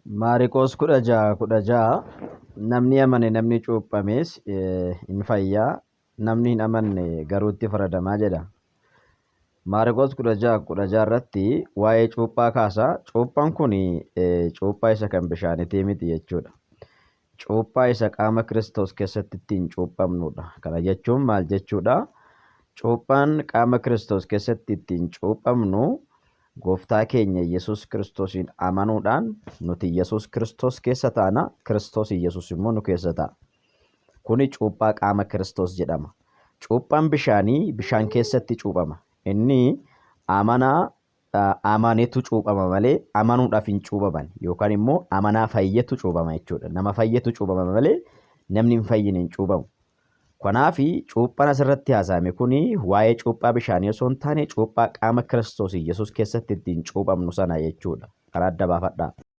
Maariqoos 16:16 namni amane namni cuuphames hin fayyaa namni hin amanne garuu itti faradamaa jedha. Maariqoos 16:16 irratti waa'ee cuuphaa kaasa. Cuuphaan kun cuuphaa isa kan bishaanitii miti jechuudha. Cuuphaa isa qaama Kiristoos keessatti ittiin cuuphamnudha. Kana jechuun maal jechuudha? Cuuphaan qaama Kiristoos keessatti ittiin cuuphamnu Gooftaa keenya Yesuus Kiristoosiin amanuudhaan nuti Yesuus Kiristoos keessa taana, Kiristoos Yesuus immoo nu keessa ta'a. Kuni cuuphaa qaama Kiristoos jedhama. Cuuphaan bishaanii bishaan keessatti cuuphama. Inni amaneetu cuuphama malee amanuudhaaf hin cuuphaman yookaan immoo amanaa fayyetu cuuphama jechuudha. Nama fayyetu cuuphama malee namni hin fayyine hin cuuphamu. Kanaaf cuuphaan asirratti haasa'ame kuni waa'ee cuuphaa bishaanii osoo hin taane cuuphaa qaama Kiristoos Yesuus keessatti ittiin cuuphamnu sana jechuudha. Karaa adda baafadhaa.